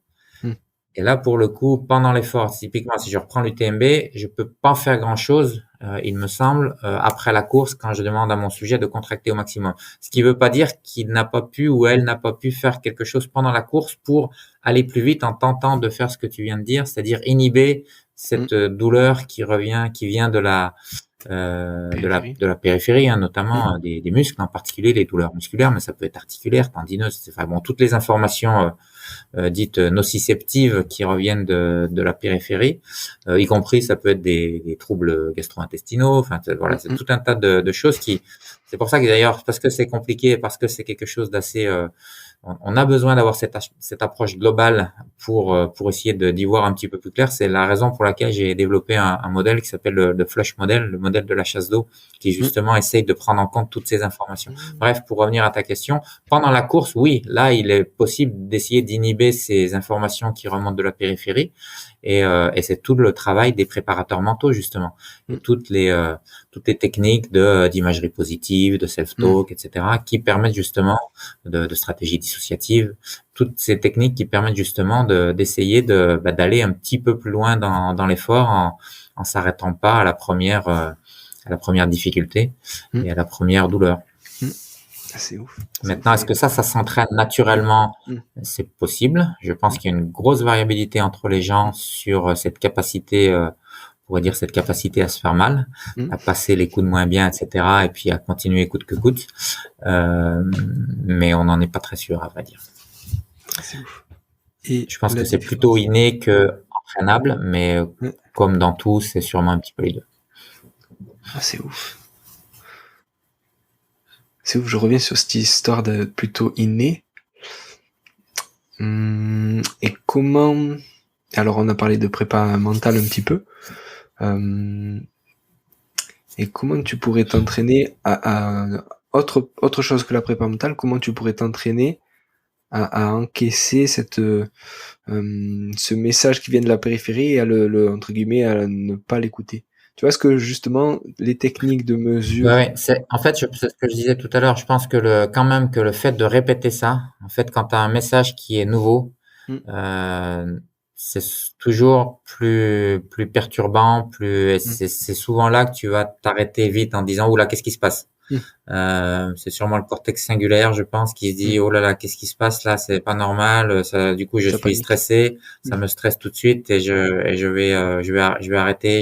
Et là, pour le coup, pendant l'effort, typiquement, si je reprends l'UTMB, je peux pas faire grand-chose, il me semble, après la course, quand je demande à mon sujet de contracter au maximum. Ce qui veut pas dire qu'il n'a pas pu ou elle n'a pas pu faire quelque chose pendant la course pour aller plus vite en tentant de faire ce que tu viens de dire, c'est-à-dire inhiber cette douleur qui vient de la périphérie, hein, notamment des muscles, en particulier les douleurs musculaires, mais ça peut être articulaire, tendineuses, enfin bon, toutes les informations dites nociceptives qui reviennent de la périphérie, y compris ça peut être des troubles gastro-intestinaux, enfin voilà, c'est tout un tas de choses c'est pour ça que d'ailleurs, parce que c'est compliqué, parce que c'est quelque chose d'assez on a besoin d'avoir cette approche globale pour essayer d'y voir un petit peu plus clair. C'est la raison pour laquelle j'ai développé un modèle qui s'appelle le Flush Model, le modèle de la chasse d'eau, qui justement essaye de prendre en compte toutes ces informations. Bref, pour revenir à ta question, pendant la course, oui, là, il est possible d'essayer d'inhiber ces informations qui remontent de la périphérie. Et c'est tout le travail des préparateurs mentaux, justement. Et toutes les techniques d'imagerie positive, de self-talk, etc., qui permettent justement de stratégies dissociatives, toutes ces techniques qui permettent justement d'essayer d'aller un petit peu plus loin dans l'effort en s'arrêtant pas à la première difficulté et à la première douleur. C'est ouf. Maintenant, est-ce que ça s'entraîne naturellement? C'est possible. Je pense qu'il y a une grosse variabilité entre les gens sur cette capacité, on pourrait dire cette capacité à se faire mal, à passer les coups de moins bien, etc., et puis à continuer coûte que coûte. Mais on n'en est pas très sûr, à vrai dire. C'est ouf. Et je pense que c'est plutôt inné que entraînable, mais comme dans tout, c'est sûrement un petit peu les deux. C'est ouf. C'est ouf, je reviens sur cette histoire de plutôt inné. Et comment... Alors, on a parlé de prépa mentale un petit peu. Et comment tu pourrais t'entraîner à autre chose que la prépa mentale, comment tu pourrais t'entraîner à encaisser ce message qui vient de la périphérie et à entre guillemets, à ne pas l'écouter. Tu vois ce que justement les techniques de mesure. Ouais, en fait, c'est ce que je disais tout à l'heure. Je pense que quand même que le fait de répéter ça, en fait, quand tu as un message qui est nouveau, Mm. c'est toujours plus perturbant, c'est souvent là que tu vas t'arrêter vite en disant, oula, qu'est-ce qui se passe? Mm. C'est sûrement le cortex singulaire, je pense, qui se dit, oh là là, qu'est-ce qui se passe là? C'est pas normal. Du coup, je Ça suis panique. stressé. Ça me stresse tout de suite et je vais arrêter.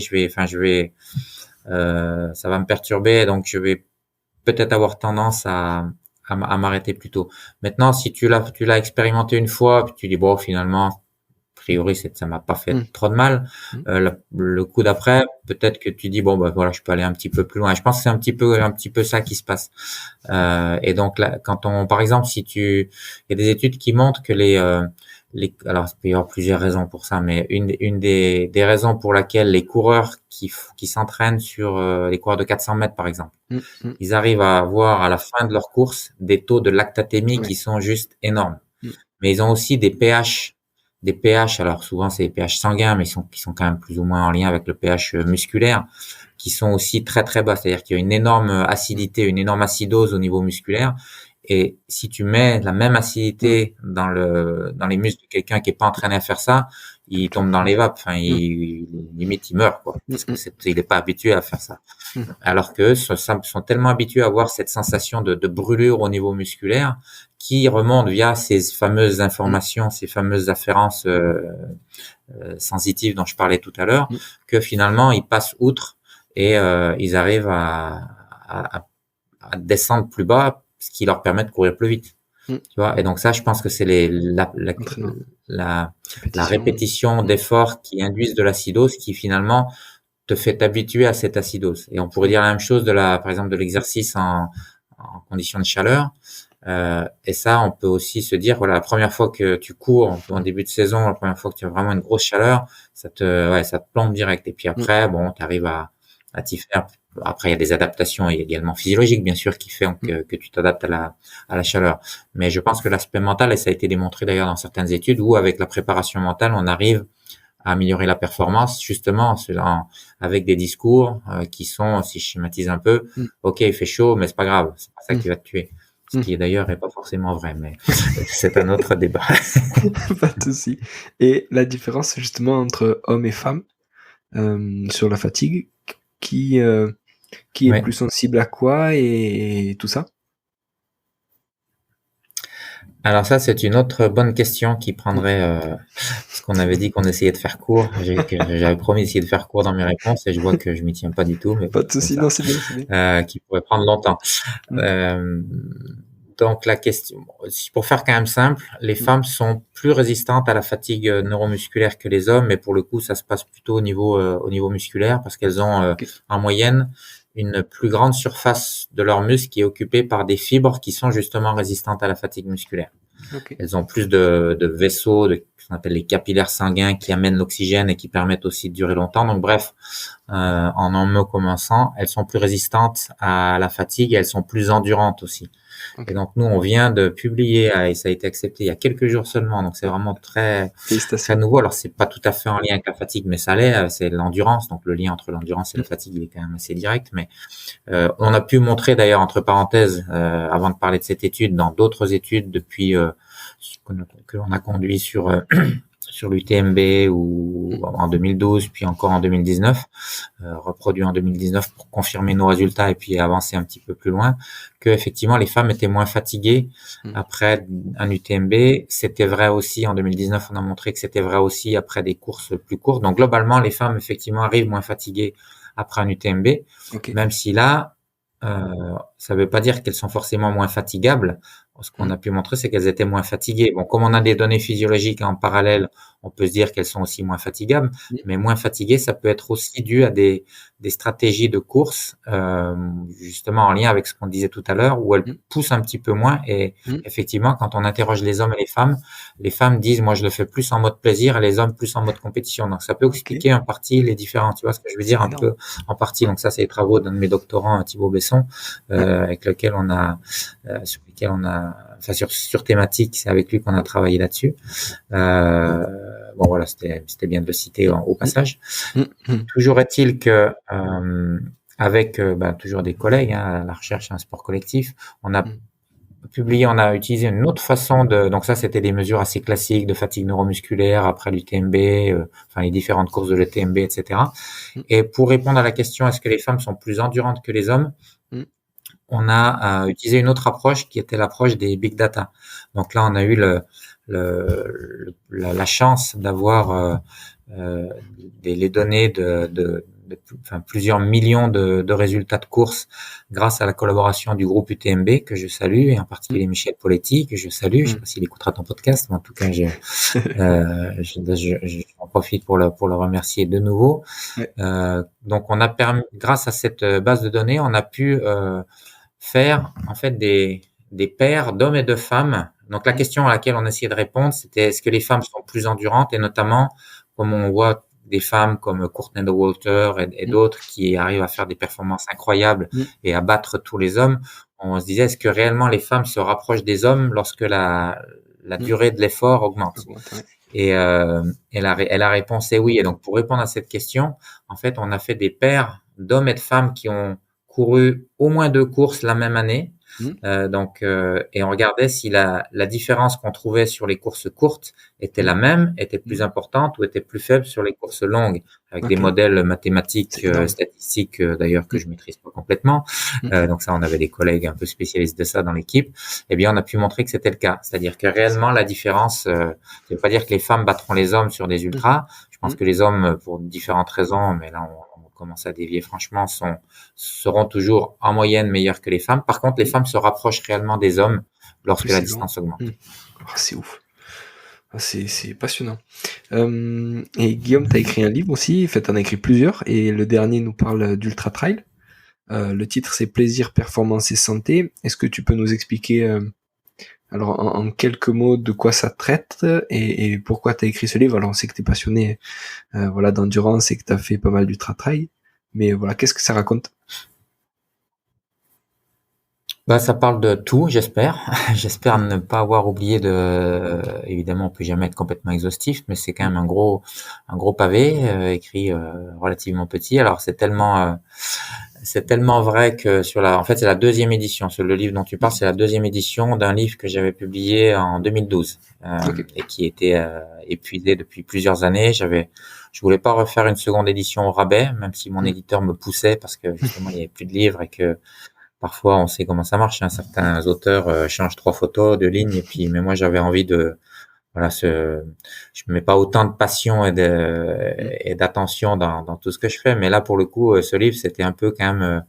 Ça va me perturber, donc je vais peut-être avoir tendance à m'arrêter plus tôt. Maintenant, si tu l'as expérimenté une fois, puis tu dis bon, finalement, a priori, ça m'a pas fait trop de mal. Le coup d'après, peut-être que tu dis bon, bah voilà, je peux aller un petit peu plus loin. Je pense que c'est un petit peu ça qui se passe. Et donc là, par exemple, il y a des études qui montrent que alors il peut y avoir plusieurs raisons pour ça, mais une des raisons pour laquelle les coureurs qui s'entraînent sur les coureurs de 400 mètres par exemple, ils arrivent à avoir à la fin de leur course des taux de lactatémie qui sont juste énormes. Mais ils ont aussi des pH, alors souvent c'est des pH sanguins, mais qui sont quand même plus ou moins en lien avec le pH musculaire, qui sont aussi très très bas. C'est-à-dire qu'il y a une énorme acidité, une énorme acidose au niveau musculaire. Et si tu mets la même acidité dans les muscles de quelqu'un qui est pas entraîné à faire ça, il tombe dans les vapes. Enfin, limite, il meurt, quoi. Parce que il est pas habitué à faire ça. Alors que sont tellement habitués à avoir cette sensation de brûlure au niveau musculaire qui remonte via ces fameuses informations, ces fameuses afférences sensitives dont je parlais tout à l'heure, que finalement, ils passent outre et ils arrivent à descendre plus bas, ce qui leur permet de courir plus vite. Tu vois, et donc ça, je pense que c'est la répétition d'efforts qui induisent de l'acidose qui finalement te fait t'habituer à cette acidose. Et on pourrait dire la même chose par exemple, de l'exercice en conditions de chaleur. Et ça, on peut aussi se dire, voilà, la première fois que tu cours en début de saison, la première fois que tu as vraiment une grosse chaleur, ça te plombe direct. Et puis après, bon, tu arrives à t'y faire. Après, il y a des adaptations également physiologiques, bien sûr, qui font que tu t'adaptes à la chaleur. Mais je pense que l'aspect mental, et ça a été démontré d'ailleurs dans certaines études, où avec la préparation mentale, on arrive à améliorer la performance, justement, avec des discours qui sont, si je schématise un peu, ok, il fait chaud, mais c'est pas grave, c'est pas ça qui va te tuer. Ce qui d'ailleurs est pas forcément vrai, mais c'est un autre débat. Pas de souci. Et la différence justement entre hommes et femmes sur la fatigue, qui est plus sensible à quoi et tout ça? Alors ça, c'est une autre bonne question qui prendrait, parce qu'on avait dit qu'on essayait de faire court. J'avais promis d'essayer de faire court dans mes réponses et je vois que je m'y tiens pas du tout. Mais pas de souci, non, c'est bien. Qui pourrait prendre longtemps. Donc la question, pour faire quand même simple, les femmes sont plus résistantes à la fatigue neuromusculaire que les hommes, mais pour le coup, ça se passe plutôt au niveau musculaire parce qu'elles ont en moyenne une plus grande surface de leurs muscles qui est occupée par des fibres qui sont justement résistantes à la fatigue musculaire. Elles ont plus de vaisseaux, ce qu'on appelle les capillaires sanguins qui amènent l'oxygène et qui permettent aussi de durer longtemps. Donc bref, en me commençant, elles sont plus résistantes à la fatigue et elles sont plus endurantes aussi. Et donc nous, on vient de publier, et ça a été accepté il y a quelques jours seulement, donc c'est vraiment très nouveau. Alors c'est pas tout à fait en lien avec la fatigue, mais ça l'est, c'est l'endurance. Donc le lien entre l'endurance et la fatigue, il est quand même assez direct. Mais on a pu montrer d'ailleurs, entre parenthèses, avant de parler de cette étude, dans d'autres études depuis que l'on a conduit sur l'UTMB ou en 2012, puis encore en 2019, reproduit en 2019 pour confirmer nos résultats et puis avancer un petit peu plus loin, que effectivement les femmes étaient moins fatiguées après un UTMB. C'était vrai aussi en 2019, on a montré que c'était vrai aussi après des courses plus courtes. Donc globalement, les femmes effectivement arrivent moins fatiguées après un UTMB, même si là, ça veut pas dire qu'elles sont forcément moins fatigables. Ce qu'on a pu montrer, c'est qu'elles étaient moins fatiguées. Bon, comme on a des données physiologiques en parallèle, on peut se dire qu'elles sont aussi moins fatiguables, mais moins fatiguées, ça peut être aussi dû à des stratégies de course, justement en lien avec ce qu'on disait tout à l'heure, où elles poussent un petit peu moins. Et effectivement, quand on interroge les hommes et les femmes disent, moi, je le fais plus en mode plaisir, et les hommes plus en mode compétition. Donc, ça peut expliquer en partie les différences. Tu vois ce que je veux dire, un peu en partie. Donc, ça, c'est les travaux d'un de mes doctorants, Thibaut Besson, avec lequel sur thématique, c'est avec lui qu'on a travaillé là-dessus. bon voilà, c'était bien de le citer au passage. Mmh. Toujours est-il que avec toujours des collègues à la recherche d'un sport collectif, on a utilisé une autre façon donc ça c'était des mesures assez classiques de fatigue neuromusculaire après l'UTMB, enfin les différentes courses de l'UTMB, etc. Et pour répondre à la question est-ce que les femmes sont plus endurantes que les hommes, on a utilisé une autre approche qui était l'approche des big data. Donc là on a eu la chance d'avoir les données de plusieurs millions de résultats de courses grâce à la collaboration du groupe UTMB que je salue, et en particulier Michel Poletti que je salue. Je sais pas s'il écoutera ton podcast, mais en tout cas j'en profite pour le remercier de nouveau. Donc on a permis, grâce à cette base de données, on a pu faire en fait des paires d'hommes et de femmes. Donc la question à laquelle on essayait de répondre, c'était est-ce que les femmes sont plus endurantes, et notamment comme on voit des femmes comme Courtney Dauwalter et d'autres qui arrivent à faire des performances incroyables et à battre tous les hommes. On se disait, est-ce que réellement les femmes se rapprochent des hommes lorsque la durée de l'effort augmente? Et la réponse est oui. Et donc, pour répondre à cette question, en fait, on a fait des paires d'hommes et de femmes qui ont couru au moins 2 courses la même année. Et on regardait si la différence qu'on trouvait sur les courses courtes était la même, était plus importante ou était plus faible sur les courses longues, avec des modèles mathématiques, statistiques d'ailleurs que je maîtrise pas complètement. Donc ça, on avait des collègues un peu spécialistes de ça dans l'équipe. Eh bien, on a pu montrer que c'était le cas, c'est-à-dire que réellement la différence, ça veut pas dire que les femmes battront les hommes sur des ultras. Je pense que les hommes, pour différentes raisons, mais là on commence à dévier franchement, seront toujours en moyenne meilleurs que les femmes. Par contre, les femmes se rapprochent réellement des hommes lorsque la distance augmente. C'est ouf. C'est passionnant. Et Guillaume, tu as écrit un livre aussi, en fait, tu en as écrit plusieurs, et le dernier nous parle d'Ultra Trail. Le titre, c'est Plaisir, Performance et Santé. Est-ce que tu peux nous expliquer, alors en quelques mots, de quoi ça traite et pourquoi tu as écrit ce livre? Alors on sait que tu es passionné d'endurance et que tu as fait pas mal d'Ultra Trail, mais voilà, qu'est-ce que ça raconte? Ça parle de tout, j'espère. J'espère ne pas avoir oublié évidemment, on peut jamais être complètement exhaustif, mais c'est quand même un gros pavé, écrit relativement petit. Alors c'est tellement vrai que en fait, c'est la 2e édition. Le livre dont tu parles, c'est la 2e édition d'un livre que j'avais publié en 2012, et qui était épuisé depuis plusieurs années. Je voulais pas refaire une seconde édition au rabais, même si mon éditeur me poussait parce que justement, il y avait plus de livres et que parfois, on sait comment ça marche. Certains auteurs changent 3 photos, 2 lignes, mais moi, j'avais envie je mets pas autant de passion et d'attention dans tout ce que je fais, mais là, pour le coup, ce livre, c'était un peu quand même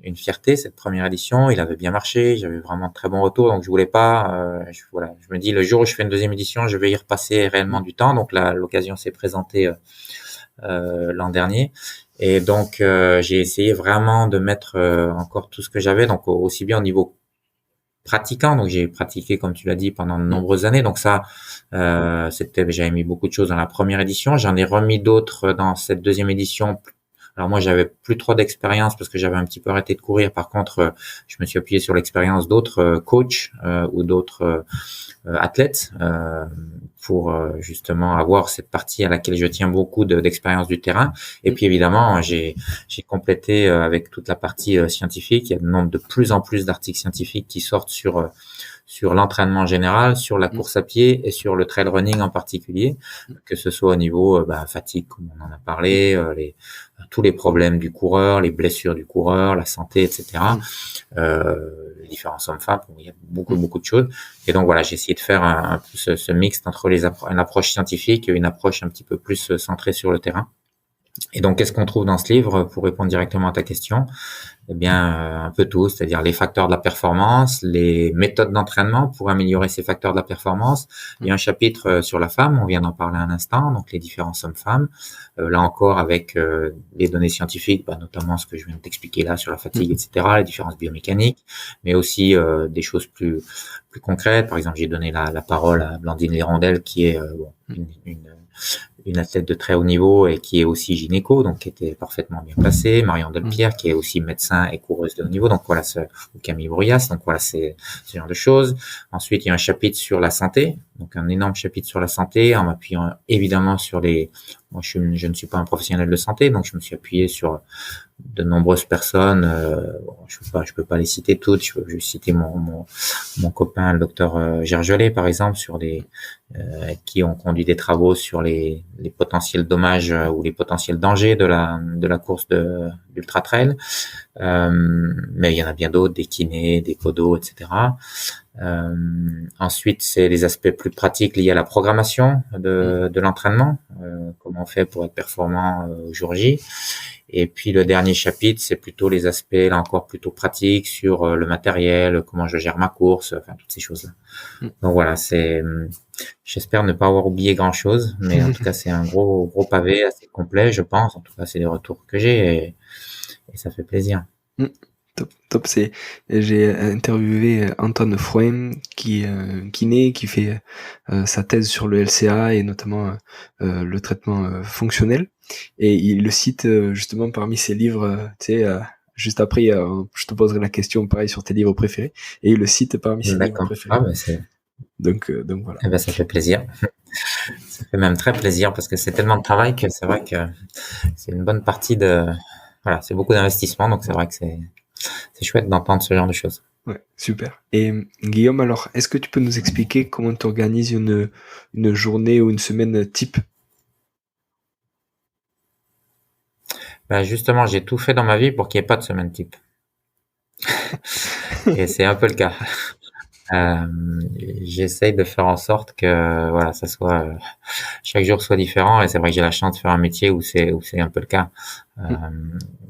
une fierté, cette première édition. Il avait bien marché, j'avais vraiment de très bons retours, donc je voulais pas, je me dis, le jour où je fais une 2e édition, je vais y repasser réellement du temps. Donc l'occasion s'est présentée l'an dernier. Et donc, j'ai essayé vraiment de mettre encore tout ce que j'avais, donc aussi bien au niveau pratiquant. Donc, j'ai pratiqué, comme tu l'as dit, pendant de nombreuses années. Donc ça, j'avais mis beaucoup de choses dans la première édition. J'en ai remis d'autres dans cette 2e édition. Alors moi, j'avais plus trop d'expérience parce que j'avais un petit peu arrêté de courir. Par contre, je me suis appuyé sur l'expérience d'autres coachs ou d'autres athlètes pour justement avoir cette partie à laquelle je tiens beaucoup d'expérience du terrain. Et puis évidemment, j'ai complété avec toute la partie scientifique. Il y a de plus en plus d'articles scientifiques qui sortent sur l'entraînement général, sur la course à pied et sur le trail running en particulier, que ce soit au niveau fatigue, comme on en a parlé, tous les problèmes du coureur, les blessures du coureur, la santé, etc. Les différences hommes-femmes, il y a beaucoup de choses. Et donc voilà, j'ai essayé de faire ce mix entre une approche scientifique et une approche un petit peu plus centrée sur le terrain. Et donc, qu'est-ce qu'on trouve dans ce livre pour répondre directement à ta question? Eh bien, un peu tout, c'est-à-dire les facteurs de la performance, les méthodes d'entraînement pour améliorer ces facteurs de la performance. Il y a un chapitre sur la femme, on vient d'en parler un instant, donc les différences hommes-femmes. Là encore, avec les données scientifiques, notamment ce que je viens de t'expliquer là sur la fatigue, etc., les différences biomécaniques, mais aussi des choses plus concrètes. Par exemple, j'ai donné la parole à Blandine Lérondelle, qui est une athlète de très haut niveau et qui est aussi gynéco, donc qui était parfaitement bien placée. Marion Delpierre, qui est aussi médecin et coureuse de haut niveau, donc voilà, ou Camille Bourias, donc voilà, c'est ce genre de choses. Ensuite, il y a un chapitre sur la santé, donc un énorme chapitre sur la santé, en m'appuyant évidemment sur moi je ne suis pas un professionnel de santé, donc je me suis appuyé sur de nombreuses personnes. Bon, je peux pas les citer toutes. Je peux juste citer mon copain, le docteur Gergelet, par exemple, qui ont conduit des travaux sur les potentiels dommages ou les potentiels dangers de la course d'ultra trail. Mais il y en a bien d'autres, des kinés, des podos, etc. Ensuite, c'est les aspects plus pratiques liés à la programmation de l'entraînement, comment on fait pour être performant au jour J. Et puis le dernier chapitre, c'est plutôt les aspects là encore plutôt pratiques sur le matériel, comment je gère ma course, enfin toutes ces choses-là. Donc voilà, j'espère ne pas avoir oublié grand-chose, mais en tout cas c'est un gros pavé assez complet, je pense. En tout cas, c'est les retours que j'ai et ça fait plaisir. Top. J'ai interviewé Antoine Froem, qui est kiné, qui fait sa thèse sur le LCA et notamment le traitement fonctionnel. Et il le cite justement parmi ses livres, juste après, je te poserai la question pareil sur tes livres préférés. Et il le cite parmi ses livres préférés. Donc voilà. Eh ben, ça fait plaisir. Ça fait même très plaisir parce que c'est tellement de travail que c'est vrai que c'est une bonne partie voilà, c'est beaucoup d'investissement, donc c'est vrai que c'est chouette d'entendre ce genre de choses. Ouais, super. Et Guillaume, alors, est-ce que tu peux nous expliquer comment tu organises une journée ou une semaine type? Ben justement, j'ai tout fait dans ma vie pour qu'il n'y ait pas de semaine type. Et c'est un peu le cas. J'essaye de faire en sorte que voilà, ça soit chaque jour soit différent, et c'est vrai que j'ai la chance de faire un métier où c'est un peu le cas.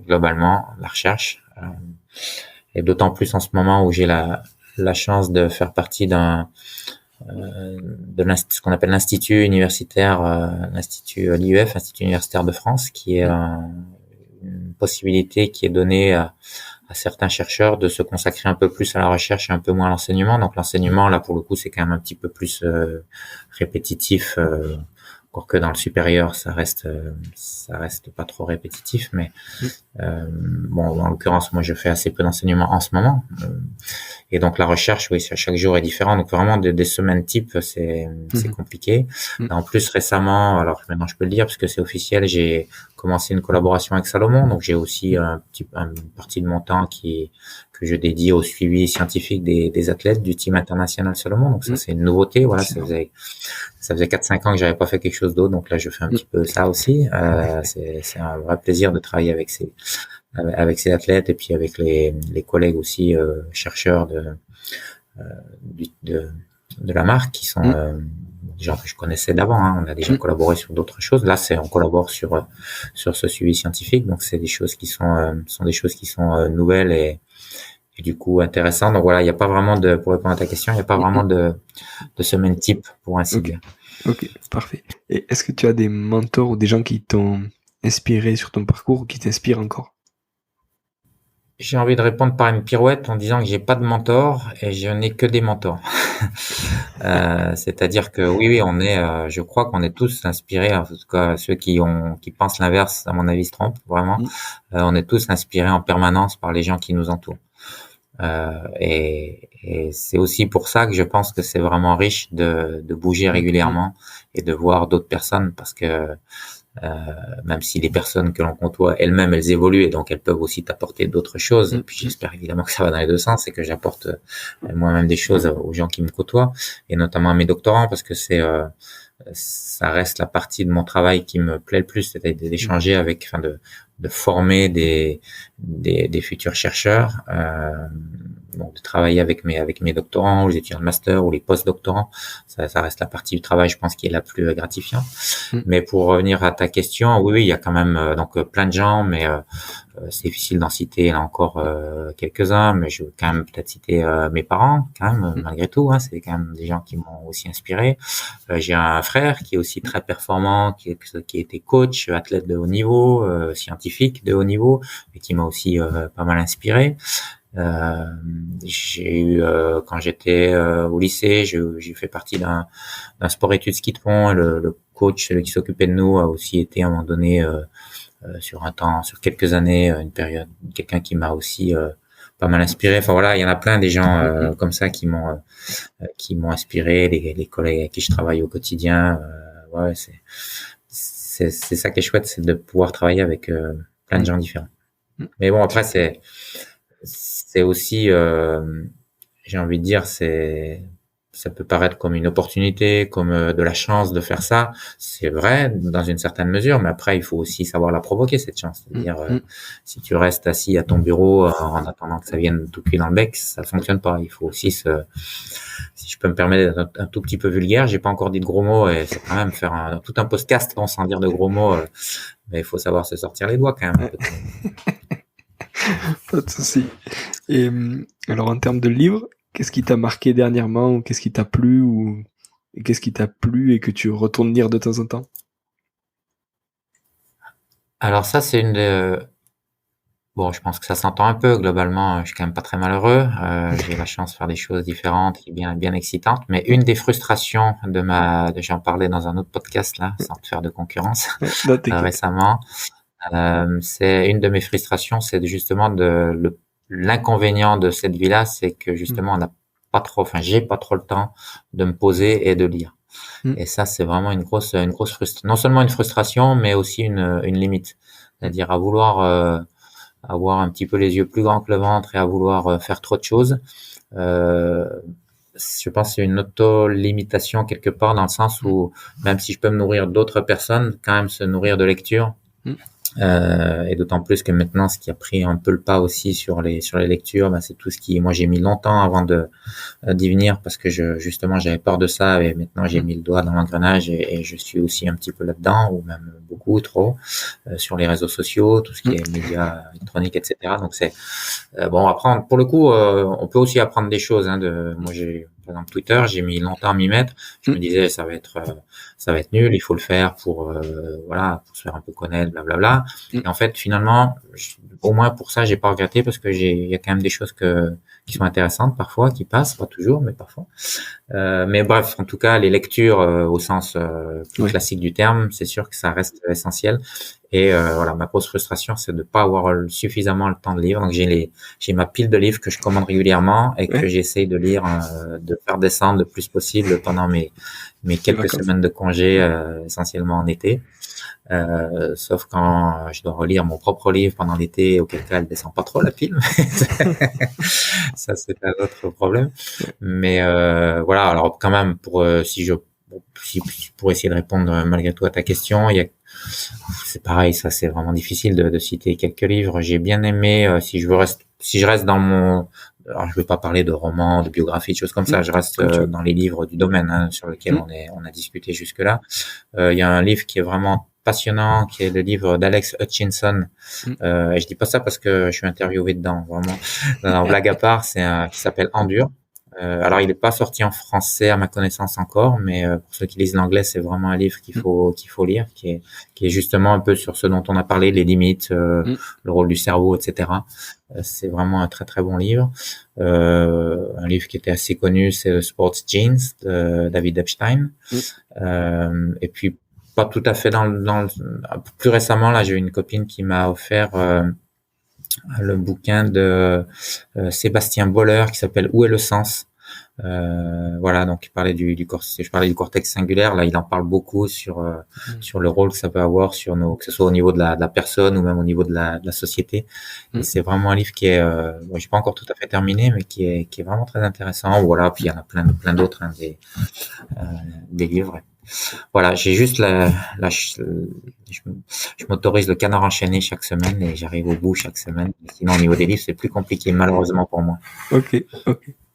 Globalement, la recherche, et d'autant plus en ce moment où j'ai la chance de faire partie de ce qu'on appelle l'institut universitaire, l'institut l'IUF, Institut universitaire de France, qui est une possibilité qui est donnée à certains chercheurs de se consacrer un peu plus à la recherche et un peu moins à l'enseignement. Donc l'enseignement, là, pour le coup, c'est quand même un petit peu plus répétitif, encore que dans le supérieur, ça reste pas trop répétitif. Mais bon, en l'occurrence, moi, je fais assez peu d'enseignement en ce moment. Et donc la recherche, oui, chaque jour est différent. Donc vraiment des semaines type, c'est compliqué. En plus récemment, alors maintenant je peux le dire parce que c'est officiel, j'ai commencé une collaboration avec Salomon. Donc j'ai aussi une partie de mon temps que je dédie au suivi scientifique des athlètes du team international Salomon. Donc ça c'est une nouveauté. Voilà, ça faisait 4-5 ans que j'avais pas fait quelque chose d'autre. Donc là je fais un petit peu ça aussi. C'est un vrai plaisir de travailler avec ces athlètes et puis avec les collègues aussi chercheurs de la marque qui sont des gens que je connaissais d'avant. On a déjà collaboré sur d'autres choses. Là, on collabore sur ce suivi scientifique. Donc, c'est des choses qui sont des choses qui sont nouvelles et du coup intéressantes. Donc voilà, il n'y a pas vraiment pour répondre à ta question, il n'y a pas vraiment de semaine type pour ainsi dire. Ok, parfait. Et est-ce que tu as des mentors ou des gens qui t'ont inspiré sur ton parcours ou qui t'inspirent encore? J'ai envie de répondre par une pirouette en disant que j'ai pas de mentor et je n'ai que des mentors. C'est-à-dire que oui, je crois qu'on est tous inspirés, en tout cas ceux qui pensent l'inverse, à mon avis, se trompent vraiment. On est tous inspirés en permanence par les gens qui nous entourent. Et c'est aussi pour ça que je pense que c'est vraiment riche de bouger régulièrement et de voir d'autres personnes, parce que même si les personnes que l'on côtoie elles-mêmes, elles évoluent et donc elles peuvent aussi t'apporter d'autres choses. Et puis j'espère évidemment que ça va dans les deux sens et que j'apporte moi-même des choses aux gens qui me côtoient et notamment à mes doctorants, parce que ça reste la partie de mon travail qui me plaît le plus, c'est-à-dire d'échanger de former des futurs chercheurs, donc de travailler avec mes doctorants, ou les étudiants de master ou les post-doctorants. Ça reste la partie du travail, je pense, qui est la plus gratifiante. Mais pour revenir à ta question, oui, il y a quand même plein de gens, mais c'est difficile d'en citer là encore quelques-uns, mais je veux quand même peut-être citer mes parents, quand même, malgré tout. C'est quand même des gens qui m'ont aussi inspiré. J'ai un frère qui est aussi très performant, qui était coach, athlète de haut niveau, scientifique de haut niveau, et qui m'a aussi pas mal inspiré. J'ai eu quand j'étais au lycée, j'ai fait partie d'un sport études ski de fond. Le coach, celui qui s'occupait de nous, a aussi été à un moment donné sur quelques années, une période, quelqu'un qui m'a aussi pas mal inspiré. Enfin voilà, il y en a plein des gens comme ça qui m'ont inspiré, les collègues avec qui je travaille au quotidien. Ouais, c'est ça qui est chouette, c'est de pouvoir travailler avec plein de gens différents. Mais bon, après c'est aussi j'ai envie de dire, ça peut paraître comme une opportunité, comme de la chance de faire ça. C'est vrai dans une certaine mesure, mais après il faut aussi savoir la provoquer cette chance. C'est-à-dire si tu restes assis à ton bureau en attendant que ça vienne tout cuit dans le bec, ça fonctionne pas. Il faut aussi si je peux me permettre d'être un tout petit peu vulgaire, j'ai pas encore dit de gros mots et c'est quand même faire tout un podcast sans dire de gros mots, mais il faut savoir se sortir les doigts quand même. Pas de souci. Et alors en termes de livres, qu'est-ce qui t'a marqué dernièrement, ou qu'est-ce qui t'a plu, et qu'est-ce qui t'a plu et que tu retournes lire de temps en temps? Alors ça, c'est bon, je pense que ça s'entend un peu. Globalement, je suis quand même pas très malheureux. J'ai la chance de faire des choses différentes et bien excitantes. Mais une des frustrations j'en parlais dans un autre podcast là, sans te faire de concurrence, Non, t'inquiète. récemment. C'est une de mes frustrations, c'est justement l'inconvénient de cette vie-là, c'est que justement on n'a pas trop, enfin j'ai pas trop le temps de me poser et de lire. Et ça, c'est vraiment une grosse frustration. Non seulement une frustration, mais aussi une limite. C'est-à-dire à vouloir avoir un petit peu les yeux plus grands que le ventre et à vouloir faire trop de choses. Je pense que c'est une auto-limitation quelque part dans le sens où même si je peux me nourrir d'autres personnes, quand même se nourrir de lecture. Et d'autant plus que maintenant, ce qui a pris un peu le pas aussi sur les lectures, ben, c'est tout ce qui, moi j'ai mis longtemps avant d'y venir parce que justement j'avais peur de ça et maintenant j'ai mis le doigt dans l'engrenage et je suis aussi un petit peu là-dedans ou même beaucoup trop sur les réseaux sociaux, tout ce qui est médias électroniques, etc. Donc c'est bon. Après, pour le coup, on peut aussi apprendre des choses. Moi j'ai par exemple Twitter, j'ai mis longtemps à m'y mettre. Je me disais ça va être nul, il faut le faire pour voilà, pour se faire un peu connaître, blablabla. Et en fait, finalement, au moins pour ça, j'ai pas regretté parce que il y a quand même des choses qui sont intéressantes parfois, qui passent, pas toujours, mais parfois. Mais bref, en tout cas, les lectures au sens plus classique du terme, c'est sûr que ça reste essentiel. Et voilà, ma grosse frustration, c'est de pas avoir suffisamment le temps de lire. Donc j'ai ma pile de livres que je commande régulièrement et que j'essaye de lire, de faire descendre le plus possible pendant mes quelques semaines de congé, essentiellement en été. Sauf quand je dois relire mon propre livre pendant l'été, auquel cas elle descend pas trop la pile. Ça c'est un autre problème. Mais voilà, alors quand même pour pour essayer de répondre malgré tout à ta question, c'est pareil, ça c'est vraiment difficile de citer quelques livres. J'ai bien aimé si je reste dans mon, alors je vais pas parler de romans, de biographies, de choses comme ça. Je reste dans les livres du domaine sur lequel on a discuté jusque-là. Il y a un livre qui est vraiment passionnant, qui est le livre d'Alex Hutchinson. Et je dis pas ça parce que je suis interviewé dedans, vraiment. Non, blague à part, qui s'appelle Endure. Alors, il n'est pas sorti en français à ma connaissance encore, mais pour ceux qui lisent l'anglais, c'est vraiment un livre qu'il faut lire, qui est justement un peu sur ce dont on a parlé, les limites, le rôle du cerveau, etc. C'est vraiment un très très bon livre. Un livre qui était assez connu, c'est The Sports Genes de David Epstein. Et puis pas tout à fait plus récemment, là, j'ai eu une copine qui m'a offert le bouquin de Sébastien Boller qui s'appelle Où est le sens? Voilà, donc il parlait je parlais du cortex singulaire, là il en parle beaucoup sur le rôle que ça peut avoir sur que ce soit au niveau de la personne ou même au niveau de la société. Et c'est vraiment un livre qui est bon, j'ai pas encore tout à fait terminé, mais qui est vraiment très intéressant. Voilà, puis il y en a plein d'autres, des livres. Voilà, j'ai juste je m'autorise le canard enchaîné chaque semaine et j'arrive au bout chaque semaine. Sinon, au niveau des livres, c'est plus compliqué, malheureusement pour moi. Ok,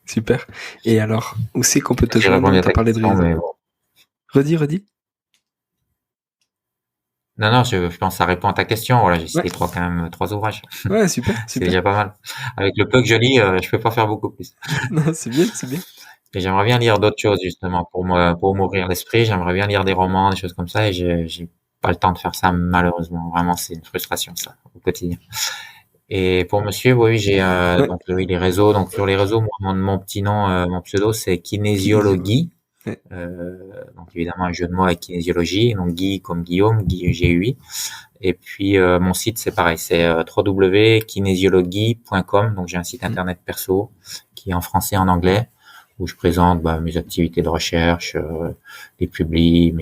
super. Et alors, où c'est qu'on peut te joindre? T'as parlé de réseau. Bon. Redis. Non, je pense que ça répond à ta question. Voilà, j'ai cité trois ouvrages. Ouais, super. C'est déjà pas mal. Avec le peu que je lis, je peux pas faire beaucoup plus. Non, c'est bien. Et j'aimerais bien lire d'autres choses, justement, pour m'ouvrir l'esprit. J'aimerais bien lire des romans, des choses comme ça, et j'ai pas le temps de faire ça, malheureusement. Vraiment, c'est une frustration, ça, au quotidien. Et pour monsieur, oui, j'ai donc les réseaux. Donc sur les réseaux, mon petit nom, mon pseudo, c'est Kinésiologie. Ouais. Donc évidemment un jeu de mots avec kinésiologie, donc Guy comme Guillaume, Guy GUI. Et puis mon site c'est pareil, c'est www.kinésiologie.com. Donc j'ai un site internet perso qui est en français et en anglais où je présente mes activités de recherche, les publis,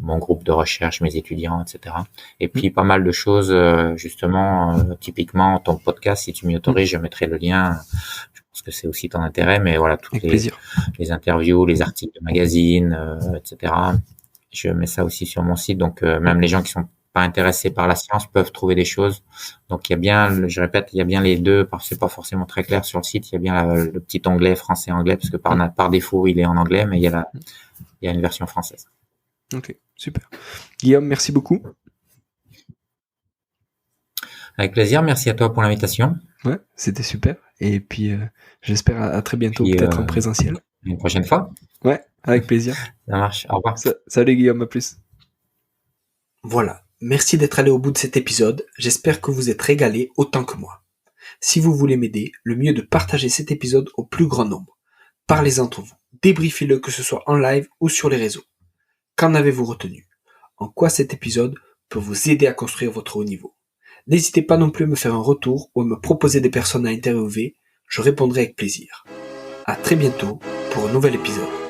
mon groupe de recherche, mes étudiants, etc. Et puis pas mal de choses, justement, typiquement ton podcast, si tu m'y autorises, je mettrai le lien. Je pense que c'est aussi ton intérêt, mais voilà, toutes les interviews, les articles de magazines, etc. Je mets ça aussi sur mon site, donc même les gens qui sont pas intéressés par la science peuvent trouver des choses. Donc il y a bien, je répète, il y a bien les deux, parce que c'est pas forcément très clair sur le site. Il y a bien le petit onglet français-anglais, parce que par défaut il est en anglais, mais il y a une version française. Ok, super. Guillaume, merci beaucoup. Avec plaisir, merci à toi pour l'invitation. Ouais, c'était super. Et puis j'espère à très bientôt, peut-être en présentiel. Une prochaine fois. Ouais, avec plaisir. Ça marche, au revoir. Salut Guillaume, à plus. Voilà, merci d'être allé au bout de cet épisode, j'espère que vous êtes régalé autant que moi. Si vous voulez m'aider, le mieux est de partager cet épisode au plus grand nombre. Parlez entre vous, débriefez-le que ce soit en live ou sur les réseaux. Qu'en avez-vous retenu? En quoi cet épisode peut vous aider à construire votre haut niveau? N'hésitez pas non plus à me faire un retour ou à me proposer des personnes à interviewer, je répondrai avec plaisir. À très bientôt pour un nouvel épisode.